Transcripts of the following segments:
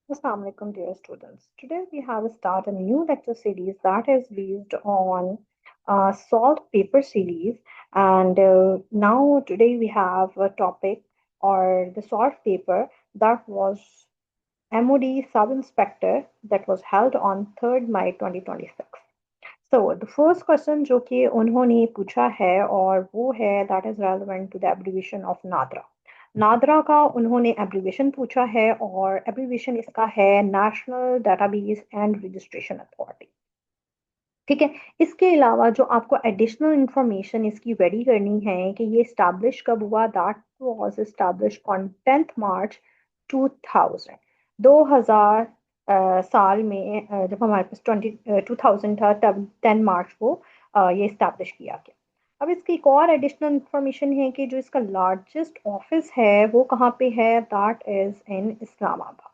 Assalamu alaikum, dear students. Today we have start a new lecture series that is based on salt paper series. And now today we have a topic or the salt paper that was MOD sub inspector that was held on 3rd May 2026. So the first question जो कि उन्होंने पूछा है और वो है that is relevant to the abbreviation of NADRA. NADRA का उन्होंने एब्रीविएशन पूछा है और एब्रीविएशन इसका है national database and registration authority. ठीक है. इसके अलावा जो आपको एडिशनल इंफॉर्मेशन इसकी रेडी करनी है कि ये स्टैब्लिश कब हुआ, that was establish on 10th मार्च 2000. 2000 साल में जब हमारे पास 2000 था तब 10 मार्च को ये स्टैब्लिश किया गया. अब इसकी एक और एडिशनल इंफॉर्मेशन है कि जो इसका लार्जेस्ट ऑफिस है वो कहाँ पे है, दैट इज इन इस्लामाबाद.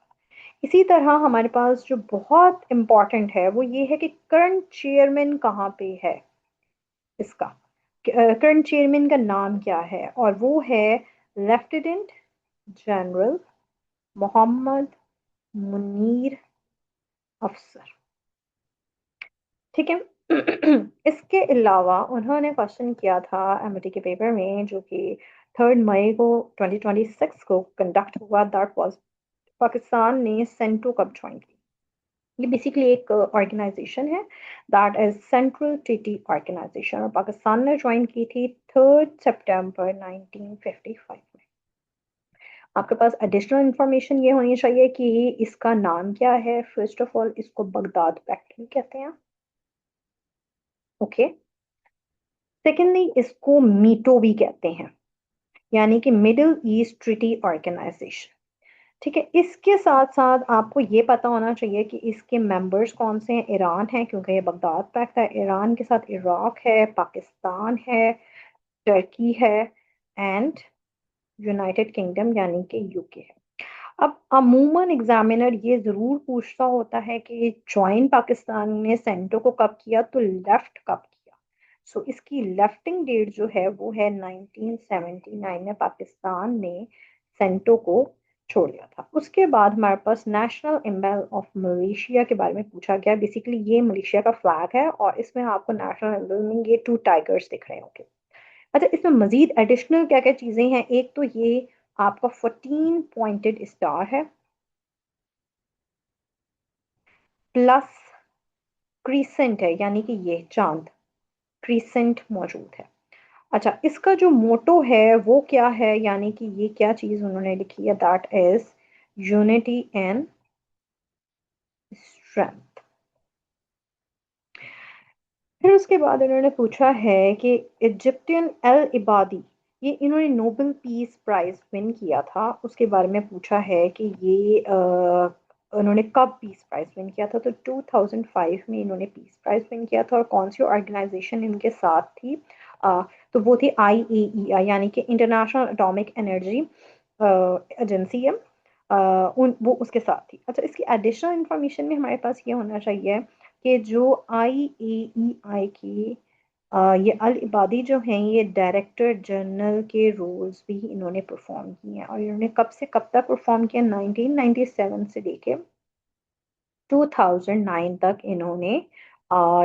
इसी तरह हमारे पास जो बहुत इम्पोर्टेंट है वो ये है कि करंट चेयरमैन कहाँ पे है इसका. करंट चेयरमैन का नाम क्या है और वो है लेफ्टिनेंट जनरल मोहम्मद मुनीर अफसर. ठीक है. इसके अलावा उन्होंने क्वेश्चन किया था एमटी के पेपर में जो कि 3 मई को 2026 को कंडक्ट हुआ, दैट वाज पाकिस्तान ने सेंटो कब ज्वाइन की. ये बेसिकली एक ऑर्गेनाइजेशन है that is central treaty organisation और पाकिस्तान ने ज्वाइन की थी 3 सितंबर 1955 में. आपके पास एडिशनल इंफॉर्मेशन ये होनी चाहिए कि इसका नाम क्या है. फर्स्ट ऑफ ऑल इसको बगदाद पैक्ट भी कहते हैं. ओके. सेकेंडली इसको मीटो भी कहते हैं, यानी कि मिडिल ईस्ट ट्रीटी ऑर्गेनाइजेशन. ठीक है. इसके साथ साथ आपको ये पता होना चाहिए कि इसके मेंबर्स कौन से हैं. ईरान है क्योंकि ये बगदाद पैक्ट है. ईरान के साथ इराक है, पाकिस्तान है, टर्की है एंड यूनाइटेड किंगडम यानी कि यूके है. अब अमूमन एग्जामिनर ये ज़रूर पूछता होता है कि ज्वाइन पाकिस्तान ने सेंटो को कब किया, तो लेफ्ट कब किया. सो इसकी लेफ्टिंग डेट जो है वो है 1979 में पाकिस्तान ने सेंटो को छोड़ दिया था. उसके बाद हमारे पास नेशनल एम्बल ऑफ मलेशिया के बारे में पूछा गया. बेसिकली ये मलेशिया का फ्लैग है और इसमें आपको नेशनल एम्बल में ये 2 टाइगर्स दिख रहे होंगे. अच्छा, इसमें मजीद एडिशनल क्या क्या चीजें हैं. एक तो ये आपका 14 पॉइंटेड स्टार है प्लस क्रीसेंट है, यानी कि ये चांद क्रीसेंट मौजूद है. अच्छा, इसका जो मोटो है वो क्या है, यानी कि ये क्या चीज उन्होंने लिखी है, that is unity and strength. फिर उसके बाद इन्होंने पूछा है कि इजिप्टियन एल इबादी, ये इन्होंने नोबेल पीस प्राइज विन किया था, उसके बारे में पूछा है कि ये उन्होंने कब पीस प्राइज विन किया था. तो 2005 में इन्होंने पीस प्राइज विन किया था. और कौन सी ऑर्गेनाइजेशन इनके साथ थी, तो वो थी IAEA यानी कि इंटरनेशनल एटॉमिक एनर्जी एजेंसी है. उन वो उसके साथ थी. अच्छा, इसकी एडिशनल इंफॉर्मेशन में हमारे पास ये होना चाहिए कि जो IAEI की ये अल इबादी जो हैं ये डायरेक्टर जनरल के रोल्स भी इन्होंने परफॉर्म किए हैं. और इन्होंने कब से कब तक परफॉर्म किया, 1997 से लेके 2009 तक इन्होंने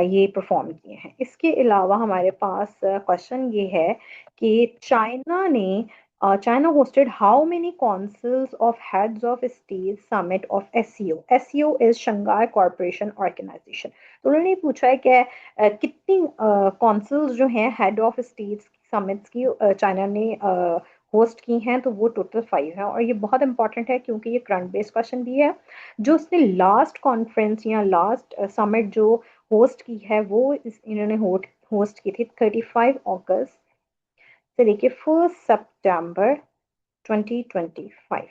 ये परफॉर्म किए हैं. इसके अलावा हमारे पास क्वेश्चन ये है कि China hosted how many councils of heads of state summit of SCO. SCO is Shanghai Cooperation Organization. तो उन्होंने पूछा है कि कितनी कौंसिल्स जो हैं हेड ऑफ स्टेट्स समिट्स की चाइना ने होस्ट की हैं, तो वो टोटल 5 है. और ये बहुत इंपॉर्टेंट है क्योंकि ये करंट बेस्ड क्वेश्चन भी है. जो उसने लास्ट कॉन्फ्रेंस या लास्ट समिट जो होस्ट की है वो इन्होंने होस्ट की थी 35 अगस्त से लेके 1 सितंबर 2025.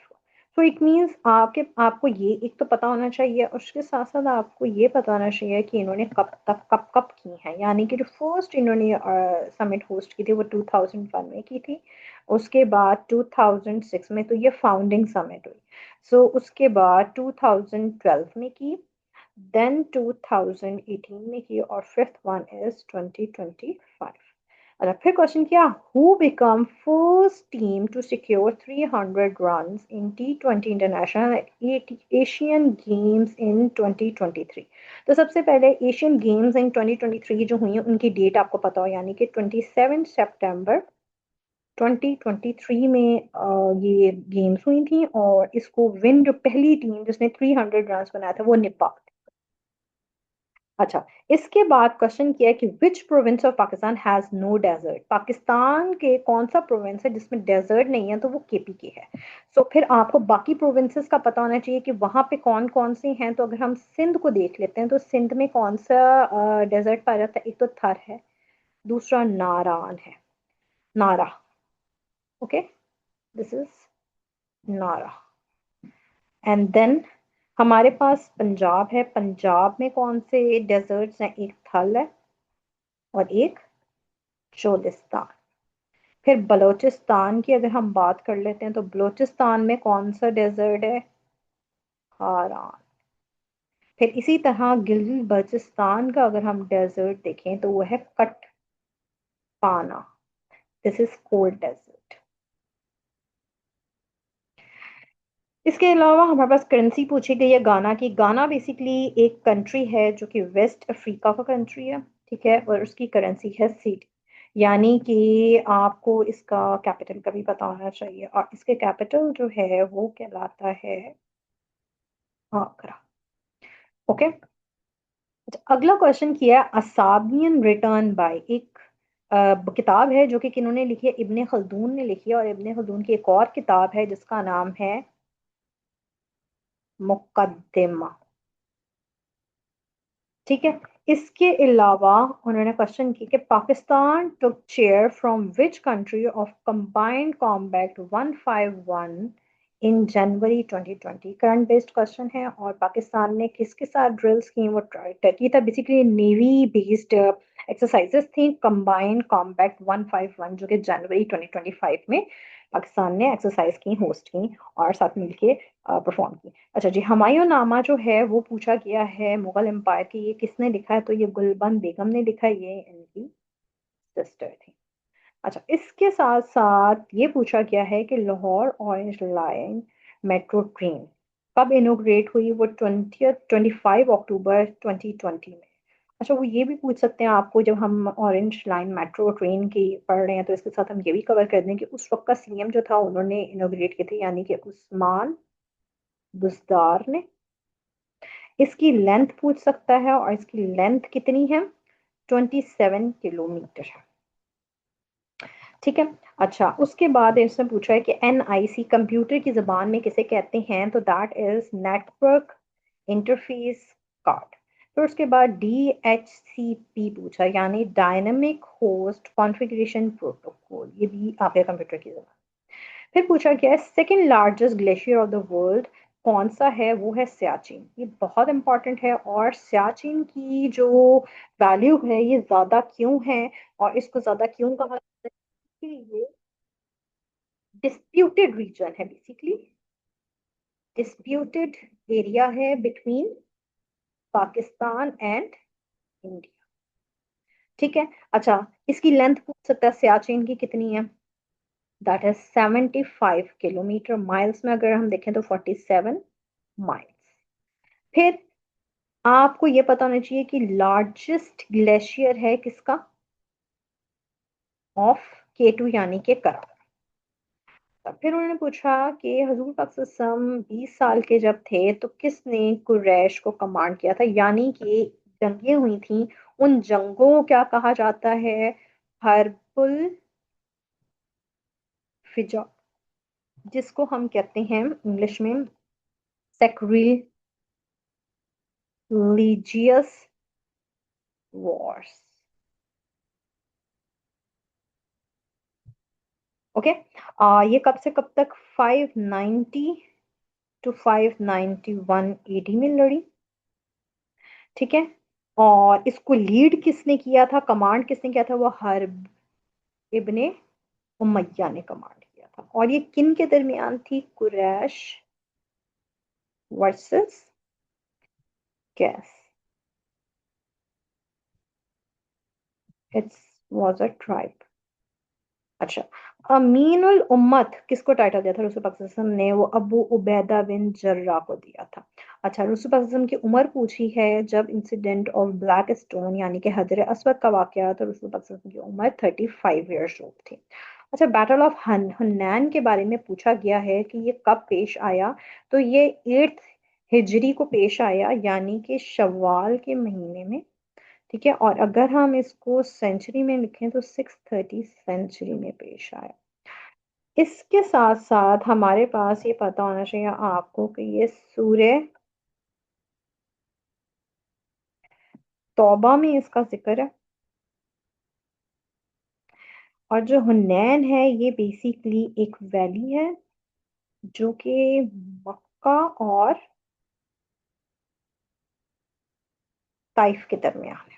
सो इट मीन्स आपको ये एक तो पता होना चाहिए और उसके साथ साथ आपको ये पता होना चाहिए कि इन्होंने कब तक कब कब की है. यानी कि जो फर्स्ट इन्होंने समिट होस्ट की थी वो 2001 में की थी. उसके बाद 2006 में तो ये फाउंडिंग समिट हुई. सो उसके बाद 2012 में की, देन 2018 में की और फिफ्थ वन इज 2025. अच्छा, फिर क्वेश्चन किया, who become first team to secure 300 runs in T20 international Asian Games in 2023। तो सबसे पहले एशियन गेम्स इन 2023 जो हुई हैं उनकी डेट आपको पता हो, यानी कि 27 सितंबर 2023 में ये गेम्स हुई थी, और इसको विन जो पहली टीम जिसने 300 रन बनाया था वो नेपाल। अच्छा, इसके बाद क्वेश्चन किया है कि which province of Pakistan has no desert. Pakistan के कौन सा प्रोविंस है जिसमें डेजर्ट नहीं है, तो वो केपी के है। सो फिर आपको बाकी प्रोविंसेस का पता होना चाहिए कि वहां पे कौन कौन से हैं। तो अगर हम सिंध को देख लेते हैं तो सिंध में कौन सा डेजर्ट पाया जाता है, एक तो थर है, दूसरा नारान है, नारा। ओके, दिस इज नारा। एंड देन हमारे पास पंजाब है, पंजाब में कौन से डेजर्ट्स हैं, एक थल है और एक चोलिस्तान। फिर बलूचिस्तान की अगर हम बात कर लेते हैं तो बलूचिस्तान में कौन सा डेजर्ट है, हारान। फिर इसी तरह गिलगित बल्चिस्तान का अगर हम डेजर्ट देखें तो वो है कटपाना, दिस इज कोल्ड डेजर्ट। इसके अलावा हमारे पास करेंसी पूछी गई है गाना की। गाना बेसिकली एक कंट्री है जो कि वेस्ट अफ्रीका का कंट्री है, ठीक है, और उसकी करेंसी है सीड। यानी कि आपको इसका कैपिटल का भी पता होना चाहिए, और इसके कैपिटल जो है वो कहलाता है आगरा। ओके। अच्छा, अगला क्वेश्चन किया है, असाबियन रिटर्न बाय, एक किताब है जो कि किन्होंने लिखी है, इब्ने खल्दून ने लिखी है, और इब्ने खल्दून की एक और किताब है जिसका नाम है मुकद्दिमा। ठीक है। इसके अलावा उन्होंने क्वेश्चन की कि Pakistan took chair from which country of combined combat 151 in January 2020। Current based question है, और पाकिस्तान ने किसके साथ ड्रिल्स की वो ट्राई की था, बेसिकली नेवी बेस्ड एक्सरसाइजेस थी कंबाइंड कॉम्बैट 151 जो कि जनवरी 2025 में पाकिस्तान ने एक्सरसाइज की, होस्ट की, और साथ मिलके परफॉर्म की। अच्छा जी, हुमायूं नामा जो है वो पूछा गया है मुगल एम्पायर की, ये किसने लिखा है, तो ये गुलबन बेगम ने लिखा है, ये इनकी सिस्टर थी। अच्छा, इसके साथ साथ ये पूछा गया है कि Lahore orange line metro train कब इनोग्रेट हुई, वो 25 अक्टूबर 2020 में। अच्छा, वो ये भी पूछ सकते हैं आपको, जब हम ऑरेंज लाइन मेट्रो ट्रेन की पढ़ रहे हैं तो इसके साथ हम ये भी कवर कर दें कि उस वक्त का सीएम जो था उन्होंने इनोग्रेट किए थे, यानी कि उस्मान बुजदार ने। इसकी लेंथ पूछ सकता है, और इसकी लेंथ कितनी है, 27 किलोमीटर है। ठीक है। अच्छा, उसके बाद इसने पूछा है कि एनआईसी कंप्यूटर की जबान में किसे कहते हैं, तो that is network interface card. फिर उसके बाद DHCP पूछा, यानी डायनेमिक होस्ट कॉन्फ़िगरेशन प्रोटोकॉल, ये भी आपके कंप्यूटर की जबान। फिर पूछा गया है second largest glacier of the world कौन सा है, वो है सियाचिन। ये बहुत इंपॉर्टेंट है, और सियाचिन की जो वैल्यू है ये ज्यादा क्यों है, और इसको ज्यादा क्यों कहा जाता है, कि ये डिस्प्यूटेड रीजन है, बेसिकली डिस्प्यूटेड एरिया है बिटवीन पाकिस्तान एंड इंडिया। ठीक है। अच्छा, इसकी लेंथ पूछ सकता है सियाचिन की कितनी है, दैट इज 75 किलोमीटर। माइल्स में अगर हम देखें तो 47 माइल्स। फिर आपको ये पता होना चाहिए कि लार्जेस्ट ग्लेशियर है किसका, ऑफ K2 यानी के करा। फिर उन्होंने पूछा कि हजूर पाक सल्लल्लाहु 20 साल के जब थे तो किसने कुरैश को कमांड किया था, यानी कि जंगें हुई थी, उन जंगों को क्या कहा जाता है, हर्बुल फिजा, जिसको हम कहते हैं इंग्लिश में सैक्रिलीजियस वॉर्स। ओके। ये कब से कब तक, 590 टू 591 AD में लड़ी। ठीक है। और इसको लीड किसने किया था, कमांड किसने किया था, वो हर्ब इब्ने उमय्या ने कमांड किया था। और ये किन के दरमियान थी, Quraysh versus Qais, it's was a tribe. अच्छा, अमीनुल उम्मत किसको टाइटल दिया था रसूल पाक सल्लल्लाहु अलैहि वसल्लम ने? वो अबू उबैदा बिन जर्राह को दिया था। अच्छा, रसूल पाक सल्लल्लाहु अलैहि वसल्लम की उम्र पूछी है। जब इंसिडेंट ऑफ ब्लैक स्टोन यानी कि हजर अस्वद का वाकया, तो रसूल पाक सल्लल्लाहु अलैहि वसल्लम की उम्र 35 ईयर्स ओल्ड थी। अच्छा, बैटल ऑफ हन्नैन के बारे में पूछा गया है कि ये कब पेश आया? तो ये 8th हिजरी को पेश आया, यानी कि शव्वाल के महीने में। ठीक है, और अगर हम इसको सेंचुरी में लिखें तो 630 सेंचुरी में पेश आया। इसके साथ साथ हमारे पास ये पता होना चाहिए आपको कि ये सूर्य तौबा में इसका जिक्र है। और जो हुनैन है ये बेसिकली एक वैली है जो कि मक्का और ताइफ के दरमियान है।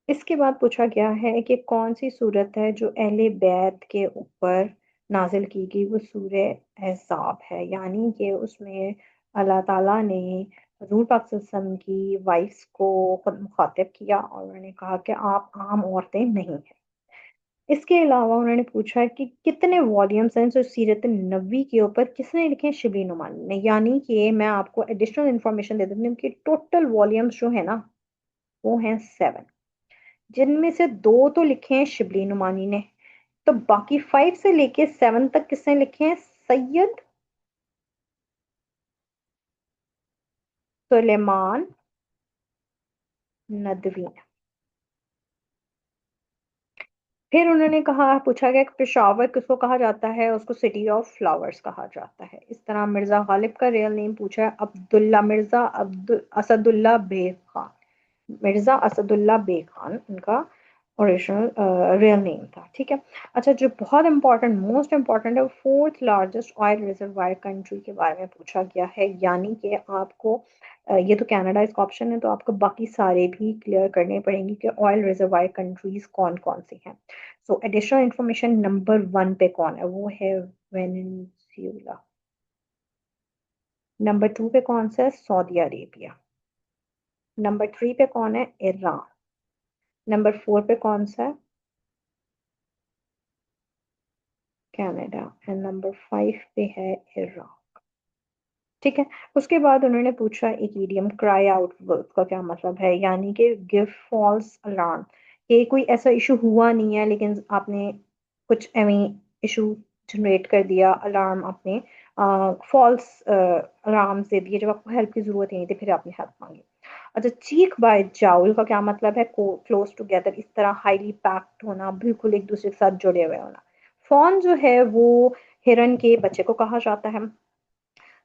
इसके बाद पूछा गया है कि कौन सी सूरत है जो अहले बैत के ऊपर नाजिल की गई? वो सूरह अहज़ाब है, यानी कि उसमें अल्लाह ताला ने हजूर पाक सल्लल्लाहु अलैहि वसल्लम की वाइफ्स को खुद मुखातिब किया और उन्होंने कहा कि आप आम औरतें नहीं हैं। इसके अलावा उन्होंने पूछा कि कितने वॉल्यूम्स हैं जो सीरत नबी के ऊपर किसने लिखे हैं? शिबली नुमानी ने। यानी कि मैं आपको एडिशनल इंफॉर्मेशन दे देती हूँ कि टोटल वॉल्यूम्स जो है ना, वो हैं 7, जिनमें से 2 तो लिखे हैं शिबली नुमानी ने। तो बाकी 5 से लेके 7 तक किसने लिखे हैं? सैयद सुलेमान नदवी ने। फिर उन्होंने कहा, पूछा गया कि पेशावर किसको कहा जाता है? उसको सिटी ऑफ फ्लावर्स कहा जाता है। इस तरह मिर्जा गालिब का रियल नेम पूछा है, अब्दुल्ला मिर्जा अब्दुल असदुल्ला बेग खान। मिर्जा असदुल्ला बेग खान उनका ओरिजिनल रियल नेम था। ठीक है। अच्छा, जो बहुत इंपॉर्टेंट, मोस्ट इंपॉर्टेंट है, वो fourth largest oil reservoir country के बारे में पूछा गया है। यानी कि आपको ये तो कनाडा इसका ऑप्शन है, तो आपको बाकी सारे भी क्लियर करने पड़ेंगे कि ऑयल रिजर्वायर कंट्रीज कौन कौन सी हैं। सो एडिशनल इंफॉर्मेशन, नंबर 1 पे कौन है? वो है वेनेजुएला। नंबर 2 पे कौन सा है? Saudi Arabia. नंबर 3 पे कौन है? ईरान। नंबर 4 पे कौन सा है? कनाडा। एंड नंबर 5 पे है इराक। ठीक है। उसके बाद उन्होंने पूछा एक इडियम, क्राई आउट वर्ड का क्या मतलब है? यानी कि गिव फॉल्स अलार्म। ये कोई ऐसा इशू हुआ नहीं है, लेकिन आपने कुछ एवं इशू जनरेट कर दिया, अलार्म आपने फॉल्स अलार्म दे दिए जब आपको हेल्प की जरूरत ही नहीं थी, फिर आपने हेल्प मांगी। अच्छा, चीक बाय जाउल का क्या मतलब है? क्लोज टुगेदर, इस तरह हाईली पैक्ड होना, बिल्कुल एक दूसरे के साथ जुड़े हुए होना। फॉन जो है वो हिरन के बच्चे को कहा जाता है।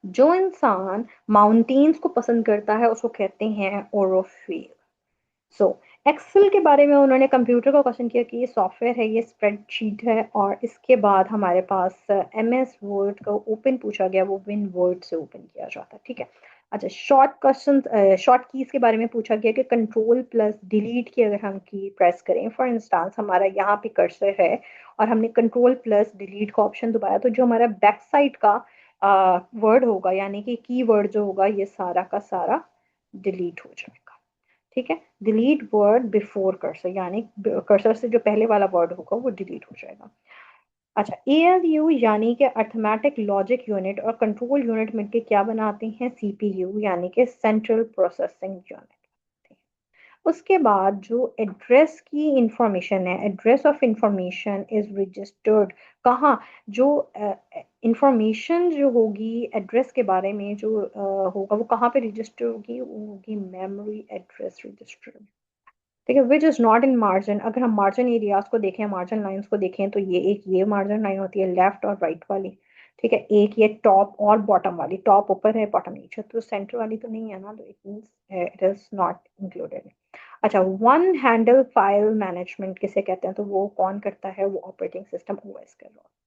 जो इंसान माउंटेन्स को पसंद करता है उसको कहते हैं ओरोफिल। सो एक्सेल के बारे में उन्होंने कंप्यूटर का क्वेश्चन किया कि ये सॉफ्टवेयर है, ये स्प्रेडशीट है। और इसके बाद हमारे पास एम एस वर्ड का ओपन पूछा गया, वो विन वर्ड से ओपन किया जाता है। ठीक है। अच्छा, शॉर्ट क्वेश्चन, शॉर्ट कीज के बारे में पूछा गया कि कंट्रोल प्लस डिलीट की अगर हम की प्रेस करें, फॉर इंस्टांस हमारा यहाँ पे कर्सर है और हमने कंट्रोल प्लस डिलीट का ऑप्शन दबाया, तो जो हमारा बैक साइड का वर्ड होगा, यानी कि की वर्ड जो होगा, ये सारा का सारा डिलीट हो जाएगा। ठीक है। डिलीट वर्ड बिफोर कर्सर, यानी कर्सर से जो पहले वाला वर्ड होगा वो डिलीट हो जाएगा। अच्छा, एएलयू यानी कि अर्थमेटिक लॉजिक यूनिट और कंट्रोल यूनिट मिलकर क्या बनाते हैं? सीपीयू, यानी कि सेंट्रल प्रोसेसिंग यूनिट। उसके बाद जो एड्रेस की इंफॉर्मेशन है, address of information is registered कहाँ? जो इंफॉर्मेशन जो होगी एड्रेस के बारे में जो होगा, वो कहाँ पे रजिस्टर होगी? वो होगी मेमोरी एड्रेस रजिस्टर। ठीक है। Which is not in margin. अगर हम मार्जिन एरियाज को देखें, मार्जिन लाइंस को देखें, तो ये एक ये मार्जिन लाइन होती है लेफ्ट और राइट वाली। ठीक है। एक ये टॉप और बॉटम वाली, टॉप ऊपर है बॉटम नीचे, तो सेंटर वाली तो नहीं है ना, तो it means it is not included. अच्छा, वन हैंडल फाइल मैनेजमेंट किसे कहते हैं? तो वो कौन करता है? वो ऑपरेटिंग सिस्टम ओएस कर रहा है।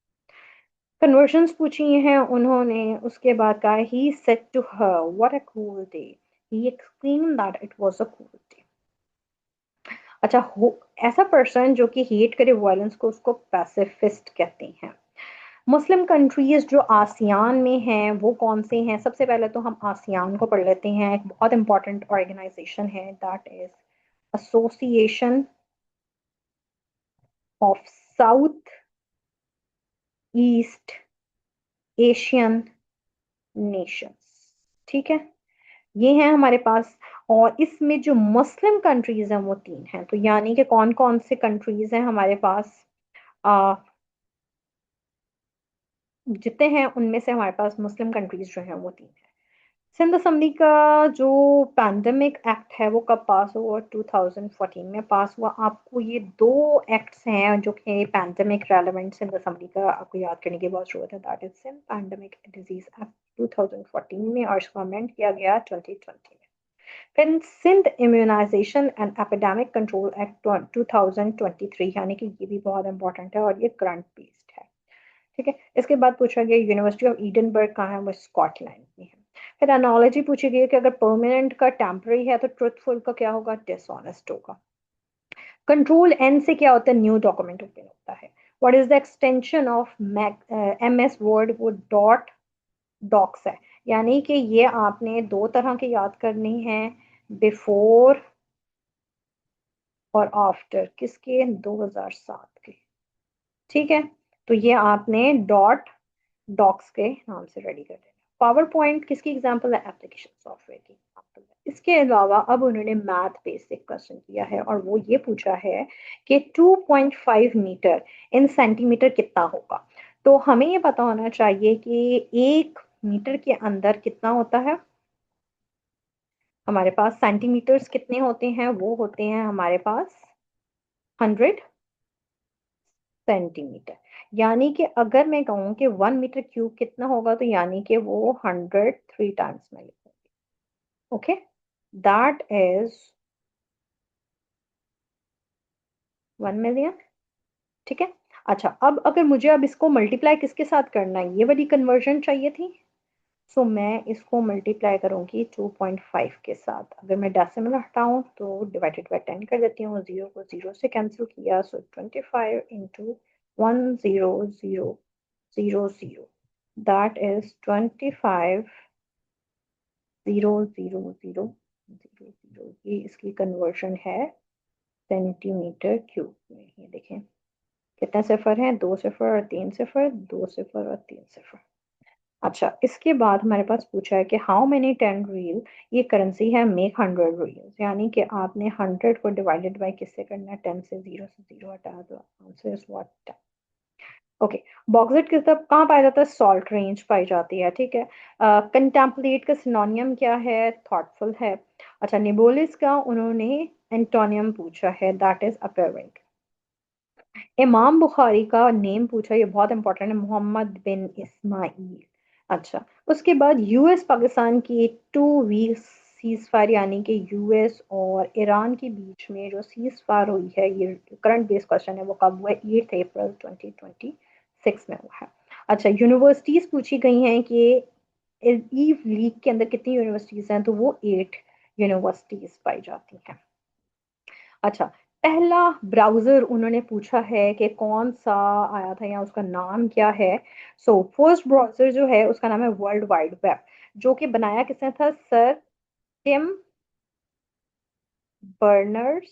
कन्वर्जन्स पूछी हैं उन्होंने। उसके बाद कहा, he said to her what a cool day, he explain that it was a cool day. अच्छा, ऐसा पर्सन जो कि हेट करे वायलेंस को, उसको पैसिफिस्ट कहते हैं। मुस्लिम कंट्रीज जो आसियान में हैं वो कौन से हैं? सबसे पहले तो हम आसियान को पढ़ लेते हैं। एक बहुत इंपॉर्टेंट ऑर्गेनाइजेशन है, that is association of south east Asian Nations. ठीक है, ये है हमारे पास। और इसमें जो मुस्लिम कंट्रीज हैं वो तीन हैं। तो यानी कि कौन कौन से कंट्रीज हैं हमारे पास? आ, जितने हैं उनमें से हमारे पास मुस्लिम कंट्रीज जो हैं वो तीन हैं। सिंध असेंबली का जो पैंडेमिक एक्ट है वो कब पास हुआ? 2014 में पास हुआ। आपको ये दो एक्ट्स हैं जो कि पैंडेमिक रेलेवेंट सिंध असेंबली का आपको याद करने की बहुत जरूरत है। That is Sindh pandemic disease act 2014 में, और इसको अमेंड किया गया 2020 में। फिर Sindh immunisation and epidemic control act 2023, यानी कि ये भी बहुत इंपॉर्टेंट है और ये करंट बेस्ड है। ठीक है, इसके बाद पूछा गया यूनिवर्सिटी ऑफ ईडनबर्ग कहाँ है? वो स्कॉटलैंड में है। फिर एनालॉजी पूछी गई कि अगर परमानेंट का टेम्पररी है तो ट्रुथफुल का क्या होगा? डिसऑनेस्ट होगा। कंट्रोल एन से क्या होता है? न्यू डॉक्यूमेंट ओपन होता है। What is the extension of MS word? वो डॉट डॉक्स है। यानी कि ये आपने दो तरह के याद करनी है, बिफोर और आफ्टर किसके? 2007 के। ठीक है, तो ये आपने डॉट डॉक्स के नाम से रेडी कर देना। पावर पॉइंट किसकी एग्जाम्पल है? एप्लीकेशन सॉफ्टवेयर की एग्जाम्पल है। इसके अलावा अब उन्होंने मैथ बेसिक क्वेश्चन किया है और वो ये पूछा है कि 2.5 मीटर इन सेंटीमीटर कितना होगा। तो हमें ये पता होना चाहिए कि 1 मीटर के अंदर कितना होता है हमारे पास? सेंटीमीटर्स कितने होते हैं? वो होते हैं हमारे पास 100 सेंटीमीटर। यानी कि अगर मैं कहूँ कि 1 मीटर क्यूब कितना होगा, तो यानी कि वो 103 टाइम्स में लिखूंगी। Okay, that is 1 million. ठीक है। अच्छा, अब अगर मुझे अब इसको मल्टीप्लाई किसके साथ करना है? ये वाली कन्वर्जन चाहिए थी। सो मैं इसको मल्टीप्लाई करूंगी 2.5 के साथ। अगर मैं डेसिमल हटाऊं तो डिवाइडेड बाय 10 कर देती हूँ, जीरो को जीरो से कैंसिल किया, सो 25 into 10000, दैट इज 25 000 000 ये इसकी कन्वर्जन है सेंटीमीटर क्यूब में। ये देखें कितने सिफर हैं? 2 सिफर और 3 सिफर, 2 सिफर और 3 सिफर। अच्छा, इसके बाद हमारे पास पूछा है कि हाउ मेनी 10 रियल, ये करेंसी है मेक 100 रियल। यानी कि आपने 100 को डिवाइडेड बाय किससे करना है? 10 से, जीरो से जीरो हटा दो, answer is what? Okay. Bauxite किस तरह कहाँ पाया जाता है? सॉल्ट रेंज पाई जाती है। ठीक है। कंटेम्पलेट का सिनोनियम क्या है? थॉटफुल है। अच्छा, निबोलिस का उन्होंने एंटोनियम पूछा है, दैट इज अपेरेंट। इमाम बुखारी का नेम पूछा, ये बहुत इंपॉर्टेंट है, मोहम्मद बिन इस्माइल। अच्छा, उसके बाद यूएस पाकिस्तान की 2 वीक सीज फायर, यानी कि यूएस और ईरान के बीच में जो सीज फायर हुई है, ये करंट बेस्ड क्वेश्चन है, वो कब हुआ है? 8 अप्रैल 2026 में हुआ है। अच्छा, यूनिवर्सिटीज पूछी गई हैं कि ईव लीग के अंदर कितनी यूनिवर्सिटीज हैं? तो वो 8 यूनिवर्सिटीज पाई जाती हैं। अच्छा, पहला ब्राउजर उन्होंने पूछा है कि कौन सा आया था, या उसका नाम क्या है? सो फर्स्ट ब्राउजर जो है उसका नाम है वर्ल्ड वाइड वेब, जो कि बनाया किसने था? सर टिम बर्नर्स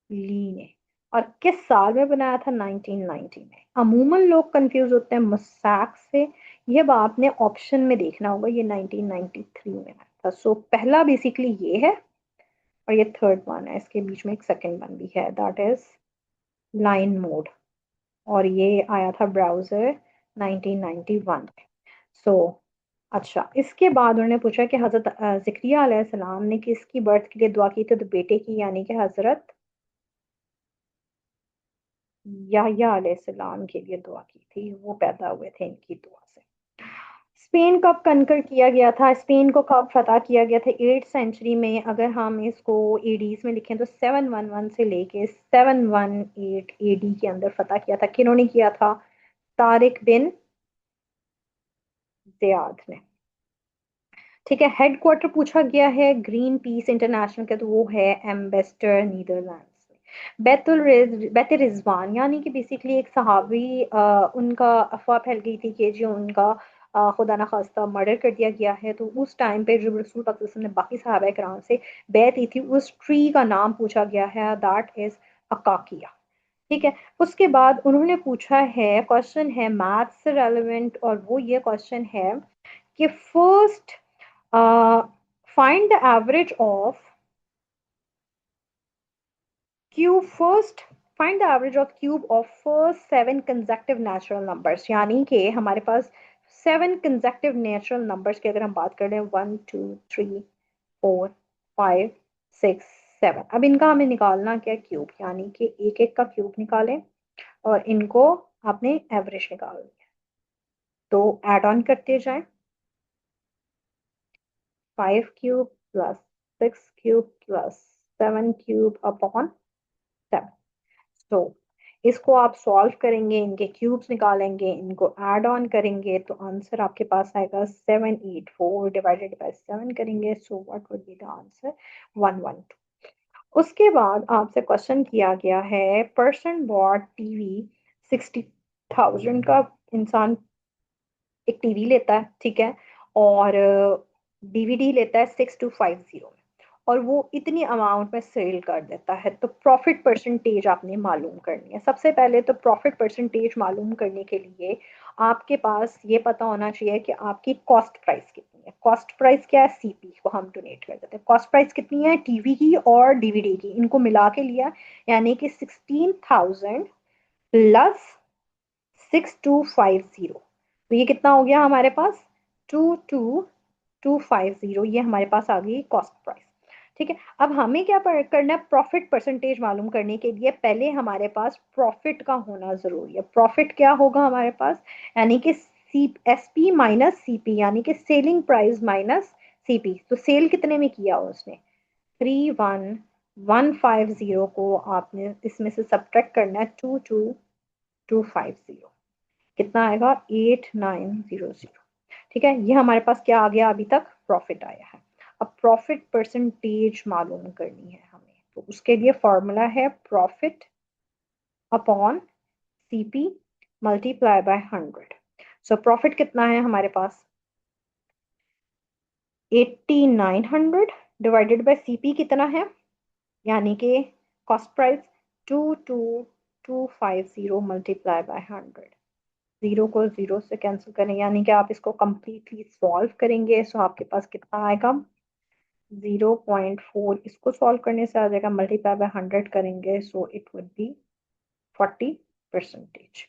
ली ने। और किस साल में बनाया था? 1990 में। अमूमन लोग कंफ्यूज होते हैं मसाक से, ये अब आपने ऑप्शन में देखना होगा, ये 1993 में आया था। सो पहला बेसिकली ये है, और ये थर्ड वन है, इसके बीच में एक सेकंड वन भी है, दैट इज लाइन मोड। और ये आया था ब्राउजर 1991 में। सो अच्छा, इसके बाद उन्होंने पूछा कि हजरत ज़करिया अलैहिस्सलाम ने किसकी बर्थ के लिए दुआ की थी? तो बेटे की, यानी कि हजरत याह्या अलैहिस्सलाम के लिए दुआ की थी, वो पैदा हुए थे इनकी दुआ से। स्पेन कब कनकर किया गया था? स्पेन को कब फतह किया गया था? 8th सेंचुरी में। अगर हम इसको एडीज में लिखें तो 711 से लेके 718 AD के अंदर फतह किया था। किन्होंने किया था? तारिक बिन जियाद ने। ठीक है। हेडक्वार्टर पूछा गया है ग्रीन पीस इंटरनेशनल का, तो वो है एम्बेसडर नीदरलैंड्स में। बैत रिजवान, यानी कि बेसिकली एक सहाबी, उनका अफवाह फैल गई थी कि जो उनका खुदा न खास्ता मर्डर कर दिया गया है। तो उस टाइम पे जब रसूल पाक सल्लल्लाहु अलैहि वसल्लम ने बाकी सहाबा कराम से बैत की थी, उस ट्री का नाम पूछा गया है, दैट इज अकाकिया। ठीक है। उसके बाद उन्होंने पूछा है, क्वेश्चन है मैथ्स से रेलेवेंट, और वो ये क्वेश्चन है कि first find the average of cube first find the average of cube of first 7 consecutive natural numbers, यानी कि हमारे पास 7 कंसेक्टिव नेचुरल नंबर्स की अगर हम बात कर रहे हैं, 1 2 3 4 5 6 7, अब इनका हमें निकालना क्या, क्यूब, यानी कि एक एक का क्यूब निकालें और इनको आपने एवरेज निकालनी है। तो ऐड ऑन करते जाएं, 5 cube plus 6 cube plus 7 cube upon 7। तो इसको आप सॉल्व करेंगे, इनके क्यूब्स निकालेंगे, इनको ऐड ऑन करेंगे, तो आंसर आपके पास आएगा 784 डिवाइडेड बाय 7 करेंगे, so what would be the answer, 112। उसके बाद आपसे क्वेश्चन किया गया है, पर्सन बॉट टीवी 60,000 का इंसान एक टीवी लेता है, ठीक है, और डीवीडी लेता है 6250, और वो इतनी अमाउंट में सेल कर देता है, तो प्रॉफिट परसेंटेज आपने मालूम करनी है। सबसे पहले तो प्रॉफिट परसेंटेज मालूम करने के लिए आपके पास ये पता होना चाहिए कि आपकी कॉस्ट प्राइस कितनी है। कॉस्ट प्राइस क्या है, सीपी को हम डोनेट कर देते हैं। कॉस्ट प्राइस कितनी है टीवी की और डीवीडी की, इनको मिला के लिया, यानी कि 16,000 प्लस 6250, तो ये कितना हो गया हमारे पास, 22,250, ये हमारे पास आ गई कॉस्ट प्राइस। ठीक है, अब हमें क्या करना है, प्रॉफिट परसेंटेज मालूम करने के लिए पहले हमारे पास प्रॉफिट का होना जरूरी है। प्रॉफिट क्या होगा हमारे पास, यानी कि C S P minus CP, यानी कि सेलिंग प्राइस माइनस सीपी। तो सेल कितने में किया उसने, 31,150 को आपने इसमें से सब्ट्रैक्ट करना है 22,250, कितना आएगा, 8,900। ठीक है, ये हमारे पास क्या आ गया, अभी तक प्रॉफिट आया है। अब प्रॉफिट परसेंटेज मालूम करनी है हमें, तो उसके लिए फॉर्मूला है profit upon CP multiply by 100। So profit कितना है हमारे पास, 8,900 डिवाइडेड बाय सीपी कितना है, यानी कि cost price 22,250 multiply by 100। Zero को जीरो से कैंसिल करें, यानी कि आप इसको कंप्लीटली सॉल्व करेंगे, सो आपके पास कितना आएगा, 0.4, इसको सॉल्व करने से आ जाएगा, मल्टीप्लाई बाय 100 करेंगे, सो इट वुड बी 40%।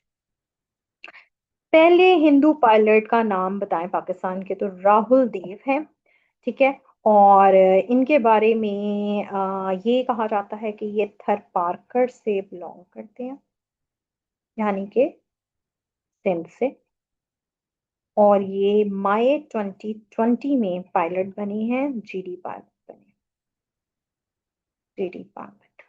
पहले हिंदू पायलट का नाम बताएं पाकिस्तान के, तो राहुल देव है, ठीक है। और इनके बारे में ये कहा जाता है कि ये थरपारकर से बिलोंग करते हैं, यानी कि सिंध से, और ये मई 2020 में पायलट बनी है, जीडी पायलट बनी, जीडी पायलट।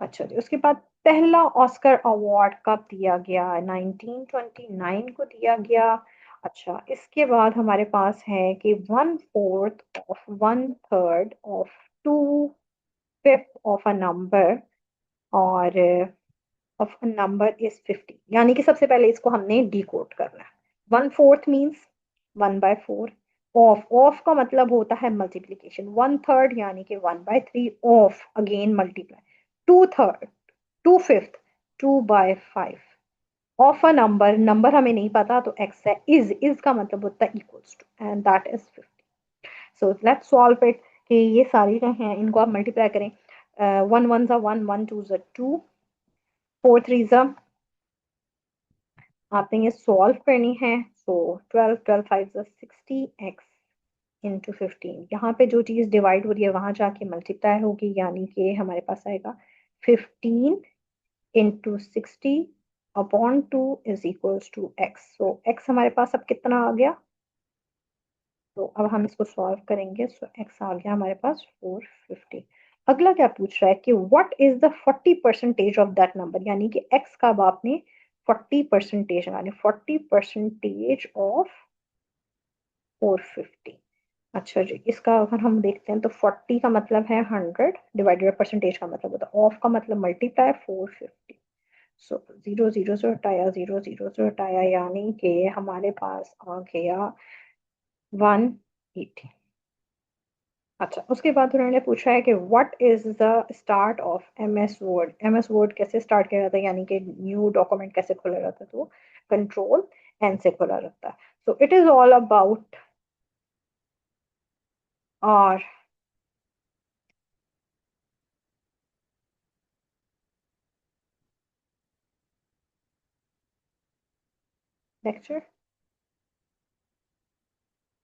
अच्छा जी, उसके बाद पहला ऑस्कर अवार्ड कब दिया गया, 1929 को दिया गया। अच्छा, इसके बाद हमारे पास है कि 1/4 of 1/3 of 2/5 of a number, और ऑफ अ नंबर इज 50, यानी कि सबसे पहले इसको हमने डिकोड करना है। 1/4 मीन्स 1/4, ऑफ का मतलब होता है मल्टीप्लीकेशन, 1/3 यानी कि 1/3, of again multiply, 2/3, 2/5, 2/5 of a number, number हमें नहीं पता तो एक्स है, इज का मतलब होता है equals to, and that is 50। So let's solve it, कि ये सारी जो हैं इनको आप मल्टीप्लाई करें, 1 1 ज़ा 1, 1 2 ज़ा 2, 4 3 ज़ा, आपने ये सॉल्व करनी है, सो 12 12 5 ज़ा 60, एक्स इंटू 15, यहाँ पे जो चीज़ डिवाइड हो रही है वहां जाके मल्टीप्लाई होगी, यानी कि हमारे पास आएगा 15 into 60 upon 2 is equals to x. So x हमारे पास अब कितना आ गया, तो अब हम इसको सॉल्व करेंगे, सो एक्स आ गया हमारे पास 450। अगला क्या पूछ रहा है कि what is the 40% of that number, यानी कि एक्स का अब आपने 40% यानी 40% ऑफ 450। अच्छा जी, इसका अगर हम देखते हैं तो 40 का मतलब है 100, डिवाइडेड बाय परसेंटेज का मतलब होता है ऑफ का मतलब मल्टीप्लाई 450। सो जीरो जीरो से हटाया, जीरो जीरो से हटाया, यानी कि हमारे पास आ गया 180। अच्छा, उसके बाद उन्होंने पूछा है कि what is the start of MS word. MS word कैसे स्टार्ट किया जाता है, यानी कि न्यू डॉक्यूमेंट कैसे खोला जाता है, तो कंट्रोल एन से खोला जाता है। So it is all about our lecture.